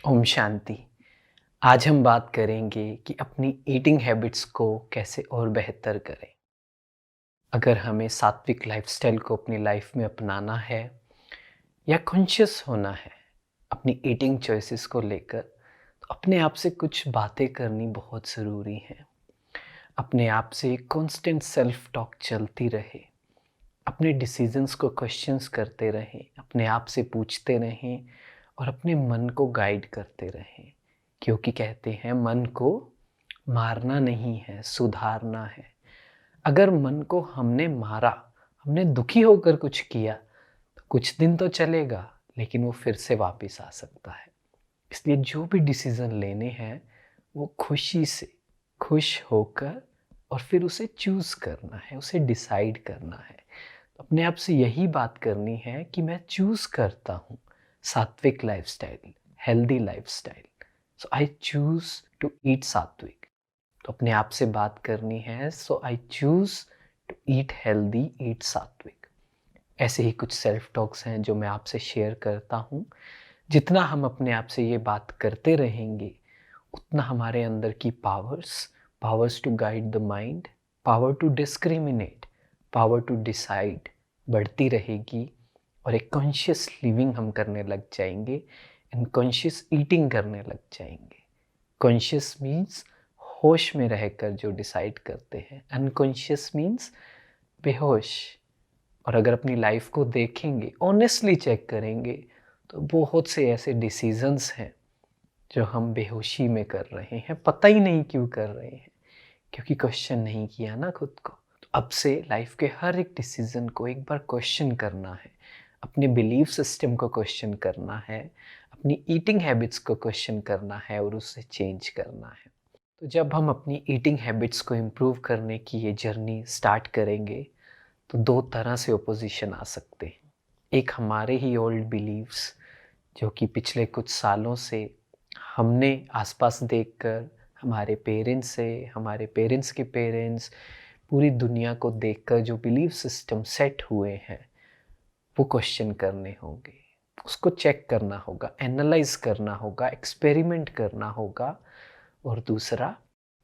ओम शांति। आज हम बात करेंगे कि अपनी ईटिंग हैबिट्स को कैसे और बेहतर करें। अगर हमें सात्विक लाइफस्टाइल को अपनी लाइफ में अपनाना है या कॉन्शियस होना है अपनी ईटिंग चॉइसेस को लेकर, तो अपने आप से कुछ बातें करनी बहुत ज़रूरी है। अपने आप से एक कॉन्स्टेंट सेल्फ टॉक चलती रहे, अपने डिसीजंस को क्वेश्चंस करते रहें, अपने आप से पूछते रहें और अपने मन को गाइड करते रहें। क्योंकि कहते हैं मन को मारना नहीं है, सुधारना है। अगर मन को हमने मारा, हमने दुखी होकर कुछ किया, तो कुछ दिन तो चलेगा, लेकिन वो फिर से वापस आ सकता है। इसलिए जो भी डिसीज़न लेने हैं वो खुशी से, खुश होकर और फिर उसे चूज़ करना है, उसे डिसाइड करना है। अपने आप से यही बात करनी है कि मैं चूज़ करता हूँ sattvic lifestyle, healthy lifestyle. So I choose to eat sattvic. तो अपने आप से बात करनी है, so I choose to eat healthy, eat sattvic. ऐसे ही कुछ सेल्फ टॉक्स हैं जो मैं आपसे शेयर करता हूँ। जितना हम अपने आप से ये बात करते रहेंगे, उतना हमारे अंदर की powers to guide the mind, power to discriminate, power to decide बढ़ती रहेगी और एक कॉन्शियस लिविंग हम करने लग जाएंगे एंड कॉन्शियस ईटिंग करने लग जाएंगे। कॉन्शियस मीन्स होश में रहकर जो डिसाइड करते हैं, अनकॉन्शियस मीन्स बेहोश। और अगर अपनी लाइफ को देखेंगे, ऑनेस्टली चेक करेंगे, तो बहुत से ऐसे डिसीजंस हैं जो हम बेहोशी में कर रहे हैं, पता ही नहीं क्यों कर रहे हैं, क्योंकि क्वेश्चन नहीं किया ना खुद को। तो अब से लाइफ के हर एक डिसीजन को एक बार क्वेश्चन करना है, अपने बिलीफ सिस्टम को क्वेश्चन करना है, अपनी ईटिंग हैबिट्स को क्वेश्चन करना है और उसे चेंज करना है। तो जब हम अपनी ईटिंग हैबिट्स को इम्प्रूव करने की ये जर्नी स्टार्ट करेंगे, तो दो तरह से ओपोजिशन आ सकते हैं। एक हमारे ही ओल्ड बिलीव्स जो कि पिछले कुछ सालों से हमने आसपास देखकर, हमारे पेरेंट्स से, हमारे पेरेंट्स के पेरेंट्स, पूरी दुनिया को देखकर जो बिलीफ सिस्टम सेट हुए हैं, वो क्वेश्चन करने होंगे। उसको चेक करना होगा, एनालाइज करना होगा, एक्सपेरिमेंट करना होगा। और दूसरा,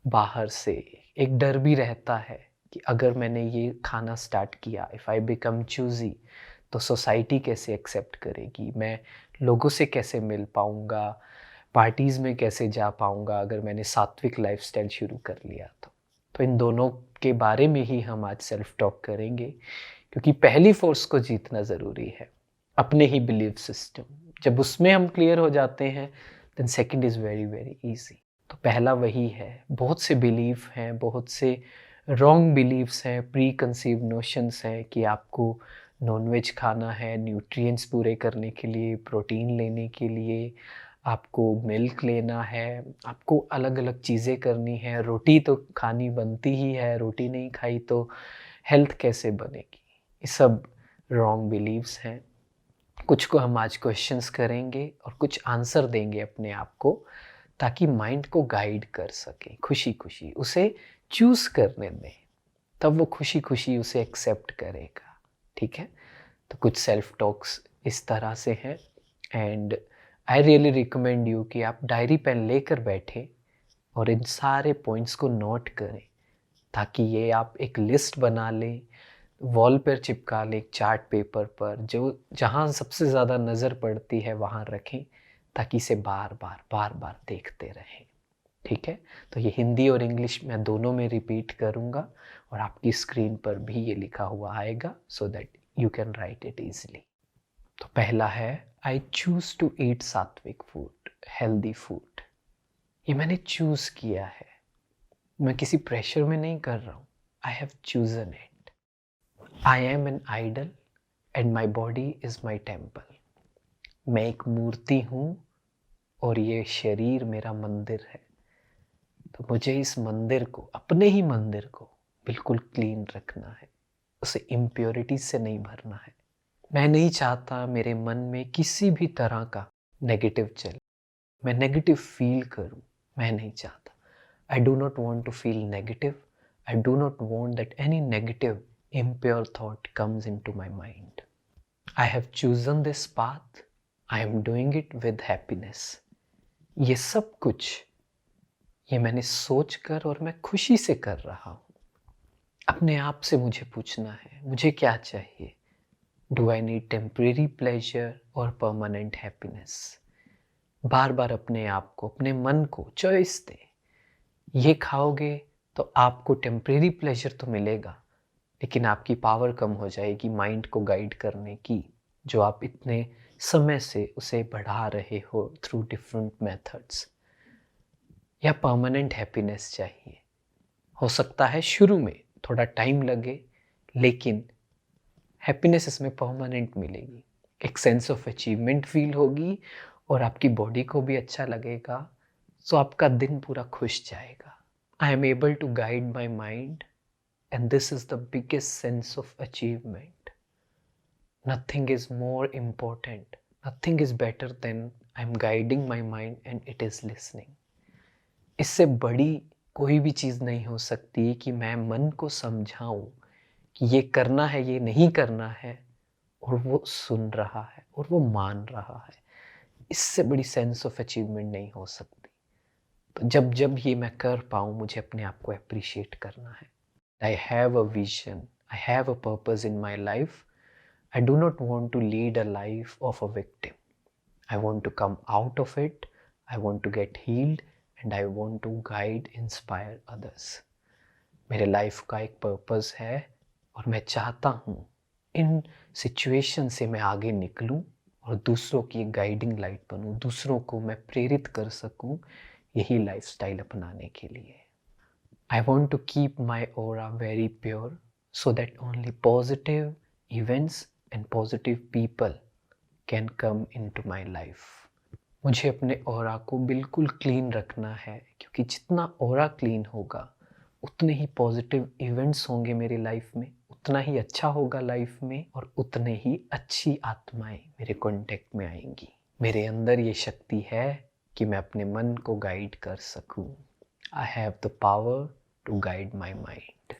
बाहर से एक डर भी रहता है कि अगर मैंने ये खाना स्टार्ट किया, इफ़ आई बिकम चूज़ी, तो सोसाइटी कैसे एक्सेप्ट करेगी, मैं लोगों से कैसे मिल पाऊँगा, पार्टीज़ में कैसे जा पाऊँगा अगर मैंने सात्विक लाइफस्टाइल शुरू कर लिया तो इन दोनों के बारे में ही हम आज सेल्फ टॉक करेंगे। क्योंकि पहली फोर्स को जीतना ज़रूरी है, अपने ही बिलीफ सिस्टम। जब उसमें हम क्लियर हो जाते हैं, then second is very very easy. तो पहला वही है। बहुत से बिलीफ हैं, बहुत से रॉन्ग बिलीव्स हैं, प्री कंसीव नोशंस हैं कि आपको नॉनवेज खाना है न्यूट्रिएंट्स पूरे करने के लिए, प्रोटीन लेने के लिए, आपको मिल्क लेना है, आपको अलग अलग चीज़ें करनी है, रोटी तो खानी बनती ही है, रोटी नहीं खाई तो हेल्थ कैसे बनेगी। ये सब रॉन्ग बिलीव्स हैं। कुछ को हम आज क्वेश्चंस करेंगे और कुछ आंसर देंगे अपने आप को, ताकि माइंड को गाइड कर सके, खुशी खुशी उसे चूज़ करने दें, तब वो खुशी खुशी उसे एक्सेप्ट करेगा। ठीक है। तो कुछ सेल्फ टॉक्स इस तरह से हैं and I really recommend you कि आप डायरी पेन लेकर बैठें और इन सारे पॉइंट्स को नोट करें, ताकि ये आप एक लिस्ट बना लें, वॉल पर चिपका लें, एक चार्ट पेपर पर, जो जहाँ सबसे ज़्यादा नज़र पड़ती है वहाँ रखें, ताकि इसे बार बार देखते रहें। ठीक है। तो ये हिंदी और इंग्लिश मैं दोनों में रिपीट करूँगा और आपकी स्क्रीन पर भी ये लिखा हुआ आएगा, so that you can write it easily. तो पहला है, आई चूज़ टू ईट सात्विक फूड, हेल्दी फूड। ये मैंने चूज़ किया है, मैं किसी प्रेशर में नहीं कर रहा हूँ। I have chosen it. I am an idol and my body is my temple. मैं एक मूर्ति हूँ और ये शरीर मेरा मंदिर है। तो मुझे इस मंदिर को, अपने ही मंदिर को बिल्कुल क्लीन रखना है, उसे इम्प्योरिटी से नहीं भरना है। मैं नहीं चाहता मेरे मन में किसी भी तरह का नेगेटिव चले, मैं नेगेटिव फील करूं, मैं नहीं चाहता। I do not want to feel negative, I do not want that any negative impure thought comes into my mind. I have chosen this path, I am doing it with happiness. ये सब कुछ ये मैंने सोच कर और मैं खुशी से कर रहा हूँ। अपने आप से मुझे पूछना है, मुझे क्या चाहिए? Do I need temporary pleasure और परमानेंट हैप्पीनेस? बार-बार अपने आप को, अपने मन को चॉइस दें। ये खाओगे तो आपको टेम्परेरी प्लेजर तो मिलेगा, लेकिन आपकी पावर कम हो जाएगी माइंड को गाइड करने की, जो आप इतने समय से उसे बढ़ा रहे हो थ्रू डिफरेंट मेथड्स। या परमानेंट हैप्पीनेस चाहिए? हो सकता है शुरू में थोड़ा टाइम लगे, लेकिन हैप्पीनेस इसमें परमानेंट मिलेगी। एक सेंस ऑफ अचीवमेंट फील होगी और आपकी बॉडी को भी अच्छा लगेगा, सो आपका दिन पूरा खुश जाएगा। I am able to guide my mind and this is the biggest sense of achievement. Nothing is more important, nothing is better than I am guiding my mind and it is listening. इससे बड़ी कोई भी चीज़ नहीं हो सकती कि मैं मन को समझाऊं कि ये करना है, ये नहीं करना है, और वो सुन रहा है और वो मान रहा है। इससे बड़ी सेंस ऑफ अचीवमेंट नहीं हो सकती। तो जब जब ये मैं कर पाऊँ, मुझे अपने आप को एप्रिशिएट करना है। I have a vision, I have a purpose in my life. I do not want to lead a life of a victim. I want to come out of it, I want to get healed and I want to guide, inspire others. मेरे life का एक purpose है और मैं चाहता हूँ इन situation से मैं आगे निकलूँ और दूसरों की एक गाइडिंग लाइट बनूँ, दूसरों को मैं प्रेरित कर सकूँ यही लाइफस्टाइल अपनाने के लिए। I want to keep my aura very pure so that only positive events and positive people can come into my life. मुझे अपने ऑरा को बिल्कुल क्लीन रखना है, क्योंकि जितना ऑरा क्लीन होगा उतने ही पॉजिटिव इवेंट्स होंगे मेरी लाइफ में, उतना ही अच्छा होगा लाइफ में और उतने ही अच्छी आत्माएं मेरे कांटेक्ट में आएंगी। मेरे अंदर ये शक्ति है कि मैं अपने मन को गाइड कर सकूं। I have the power to guide my mind.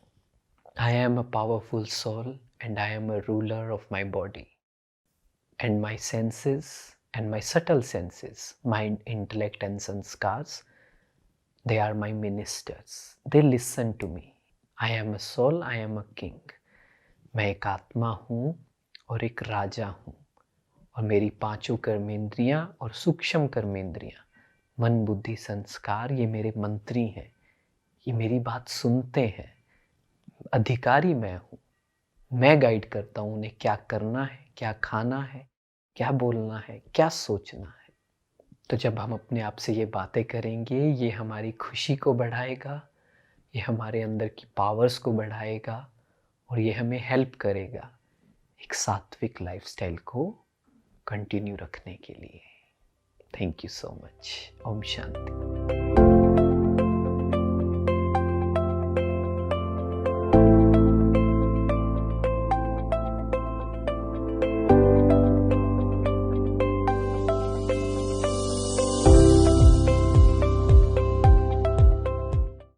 I am a powerful soul and I am a ruler of my body and my senses and my subtle senses, mind, intellect and sanskars, they are my ministers. They listen to me. I am a soul, I am a king. मैं एक आत्मा हूँ और एक राजा हूँ, और मेरी पांचों कर्मेंद्रियाँ और सूक्ष्म कर्मेंद्रियाँ, मन बुद्धि संस्कार, ये मेरे मंत्री हैं। ये मेरी बात सुनते हैं। अधिकारी मैं हूँ। मैं गाइड करता हूँ उन्हें क्या करना है, क्या खाना है, क्या बोलना है, क्या सोचना है। तो जब हम अपने आप से ये बातें करेंगे, ये हमारी खुशी को बढ़ाएगा, ये हमारे अंदर की पावर्स को बढ़ाएगा और ये हमें हेल्प करेगा एक सात्विक लाइफस्टाइल को कंटिन्यू रखने के लिए। Thank you so much. ओम शांति।